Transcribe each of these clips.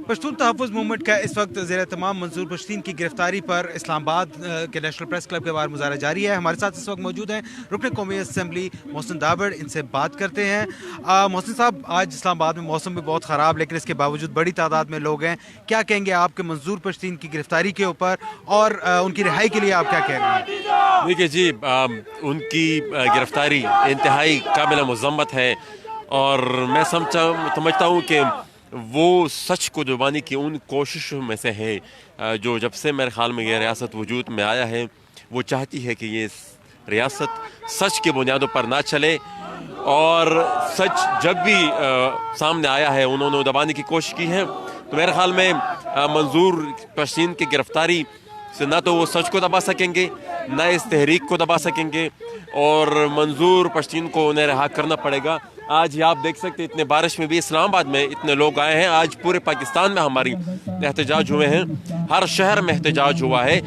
پشتون تحفظ موومنٹ کا اس وقت زیر تمام منظور پشتین کی گرفتاری پر اسلام آباد کے نیشنل پریس کلب کے باہر مظاہرہ جاری ہے. ہمارے ساتھ اس وقت موجود ہیں رکن قومی اسمبلی محسن دابڑ. ان سے بات کرتے ہیں. محسن صاحب, آج اسلام آباد میں موسم بھی بہت خراب, لیکن اس کے باوجود بڑی تعداد میں لوگ ہیں. کیا کہیں گے آپ کے منظور پشتین کی گرفتاری کے اوپر, اور ان کی رہائی کے لیے آپ کیا کہہ رہے ہیں؟ دیکھیے جی, ان کی گرفتاری انتہائی قابل مذمت ہے, اور میں سمجھتا ہوں کہ وہ سچ کو دبانے کی ان کوششوں میں سے ہے جو جب سے میرے خیال میں یہ ریاست وجود میں آیا ہے وہ چاہتی ہے کہ یہ ریاست سچ کی بنیادوں پر نہ چلے, اور سچ جب بھی سامنے آیا ہے انہوں نے دبانے کی کوشش کی ہے. تو میرے خیال میں منظور پشتین کی گرفتاری سے نہ تو وہ سچ کو دبا سکیں گے, نہ اس تحریک کو دبا سکیں گے, اور منظور پشتین کو انہیں رہا کرنا پڑے گا. آج یہ آپ دیکھ سکتے ہیں اتنے بارش میں بھی اسلام آباد میں اتنے لوگ آئے ہیں. آج پورے پاکستان میں ہماری احتجاج ہوئے ہیں, ہر شہر میں احتجاج ہوا ہے,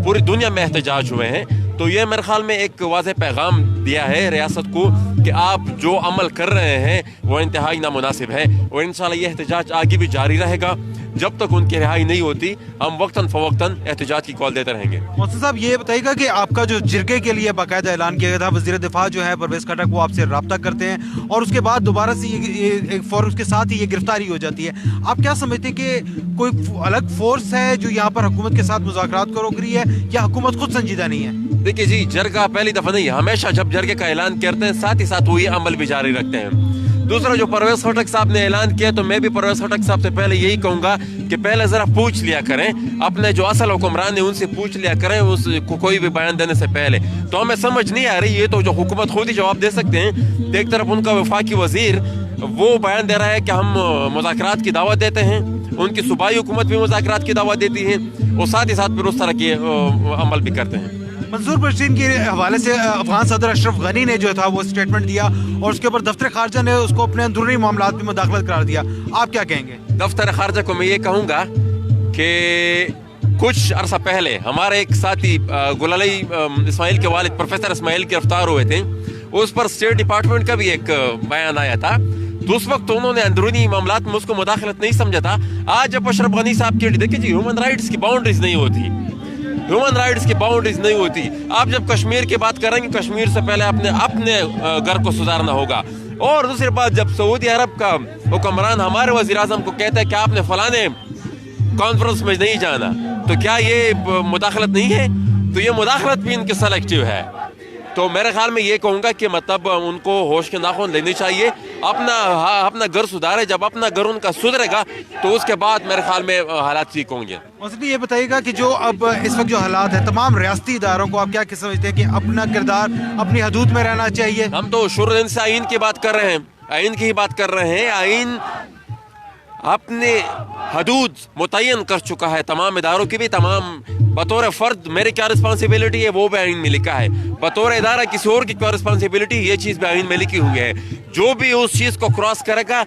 پوری دنیا میں احتجاج ہوئے ہیں. تو یہ میرے خیال میں ایک واضح پیغام دیا ہے ریاست کو کہ آپ جو عمل کر رہے ہیں وہ انتہائی نامناسب ہے, اور انشاءاللہ یہ احتجاج آگے بھی جاری رہے گا. جب تک ان کی رہائی نہیں ہوتی ہم وقتاً فوقتاً احتجاج کی کال دیتے رہیں گے. محسن صاحب, یہ بتائیے گا کہ آپ کا جو جرگے کے لیے باقاعدہ اعلان کیا گیا تھا, وزیر دفاع جو ہے پرویز خٹک وہ آپ سے رابطہ کرتے ہیں, اور اس کے بعد دوبارہ سے فوراً اس کے ساتھ ہی یہ گرفتاری ہو جاتی ہے. آپ کیا سمجھتے ہیں کہ کوئی الگ فورس ہے جو یہاں پر حکومت کے ساتھ مذاکرات کو روک رہی ہے, یا حکومت خود سنجیدہ نہیں ہے؟ دیکھیے جی, جرگہ پہلی دفعہ نہیں, ہمیشہ جب جرگے کا اعلان کرتے ہیں ساتھ ہی ساتھ وہی عمل بھی جاری رکھتے ہیں. دوسرا, جو پرویز خٹک صاحب نے اعلان کیا, تو میں بھی پرویز خٹک صاحب سے پہلے یہی کہوں گا کہ پہلے ذرا پوچھ لیا کریں, اپنے جو اصل حکمران ہیں ان سے پوچھ لیا کریں اس کو کوئی بھی بیان دینے سے پہلے. تو ہمیں سمجھ نہیں آ رہی, یہ تو جو حکومت خود ہی جواب دے سکتے ہیں. ایک طرف ان کا وفاقی وزیر وہ بیان دے رہا ہے کہ ہم مذاکرات کی دعوت دیتے ہیں, ان کی صوبائی حکومت بھی مذاکرات کی دعوت دیتی ہے, اور ساتھ ہی ساتھ پھر اس طرح کے عمل بھی کرتے ہیں. منظور پشتین کے حوالے سے افغان صدر اشرف غنی نے جو تھا وہ اسٹیٹمنٹ دیا, اور اس کے اوپر دفتر خارجہ نے اس کو اپنے اندرونی معاملات میں مداخلت قرار دیا. آپ کیا کہیں گے؟ دفتر خارجہ کو میں یہ کہوں گا کہ کچھ عرصہ پہلے ہمارے ایک ساتھی گل علی اسماعیل کے والد پروفیسر اسماعیل گرفتار ہوئے تھے, اس پر اسٹیٹ ڈپارٹمنٹ کا بھی ایک بیان آیا تھا. تو اس وقت انہوں نے اندرونی معاملات میں اس کو مداخلت نہیں سمجھا تھا. آج جب اشرف غنی صاحب کی دیکھیں جی, ہیومن رائٹس کی باؤنڈریز نہیں ہوتی, ہیومن رائٹس کی باؤنڈریز نہیں ہوتی. آپ جب کشمیر کی بات کریں گے, کشمیر سے پہلے اپنے گھر کو سدھارنا ہوگا. اور دوسری بات, جب سعودی عرب کا حکمران ہمارے وزیر اعظم کو کہتا ہے کہ آپ نے فلانے کانفرنس میں نہیں جانا, تو کیا یہ مداخلت نہیں ہے؟ تو یہ مداخلت بھی ان کی سلیکٹیو ہے. تو میرے خیال میں یہ کہوں گا کہ مطلب ان کو ہوش کے ناخن لینے چاہیے, اپنا گھر سدھارے. جب اپنا گھر ان کا سدھرے گا تو اس کے بعد میرے خیال میں حالات ٹھیک ہوں گے. محسن, یہ بتائیے گا کہ جو اب اس وقت جو حالات ہیں, تمام ریاستی اداروں کو آپ کیا سمجھتے ہیں کہ اپنا کردار اپنی حدود میں رہنا چاہیے؟ ہم تو شروع دن سے آئین کی بات کر رہے ہیں, آئین کی ہی بات کر رہے ہیں. آئین اپنے حدود متعین کر چکا ہے تمام اداروں کی بھی. تمام بطور فرد میری کیا رسپانسبلٹی ہے وہ بھی آئین میں لکھا ہے, بطور ادارہ کسی اور کی کیا رسپانسبلٹی, یہ چیز بھی آئین میں لکھی ہوئی ہے. جو بھی اس چیز کو کراس کرے گا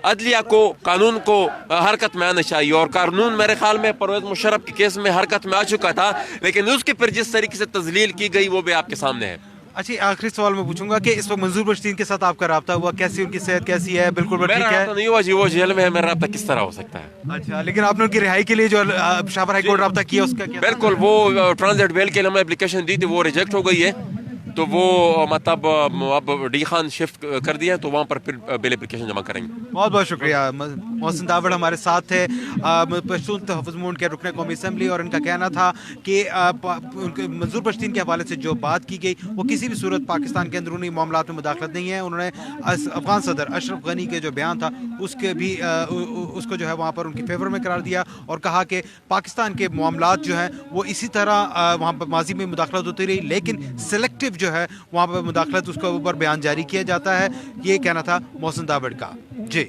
عدلیہ کو, قانون کو حرکت میں آنا چاہیے. اور قانون میرے خیال میں پرویز مشرف کے کیس میں حرکت میں آ چکا تھا, لیکن اس کی پھر جس طریقے سے تذلیل کی گئی وہ بھی آپ کے سامنے ہے. اچھا, آخری سوال میں پوچھوں گا کہ اس وقت منظور پشتین کے ساتھ آپ کا رابطہ ہوا, کیسی ان کی صحت کیسی ہے؟ بالکل ٹھیک ہے؟ میرا رابطہ نہیں ہوا جی, وہ جیل میں ہے, میرا رابطہ کس طرح ہو سکتا ہے؟ اچھا, لیکن آپ نے ان کی رہائی کے لیے جو شاہپور ہائی کورٹ رابطہ کیا اس کا کیا؟ بالکل, وہ ٹرانزٹ بیل کے لیے ہم نے اپلیکیشن دی تھی, وہ ریجیکٹ ہو گئی ہے. تو وہ مطلب اب ڈی خان شفٹ کر دیا ہے, تو وہاں پر پھر بیل اپلیکیشن جمع کریں گے. بہت بہت شکریہ. محسن دابڑ ہمارے ساتھ تھے, پشتون تحفظ موومنٹ کے رکن قومی اسمبلی, اور ان کا کہنا تھا کہ منظور پشتین کے حوالے سے جو بات کی گئی وہ کسی بھی صورت پاکستان کے اندرونی معاملات میں مداخلت نہیں ہے. انہوں نے افغان صدر اشرف غنی کے جو بیان تھا اس کو جو ہے وہاں پر ان کی فیور میں قرار دیا, اور کہا کہ پاکستان کے معاملات جو ہیں وہ اسی طرح وہاں پر ماضی میں مداخلت ہوتی رہی, لیکن سلیکٹیو جو ہے وہاں پر مداخلت اس کے اوپر بیان جاری کیا جاتا ہے. یہ کہنا تھا محسن دابڑ کا. جی.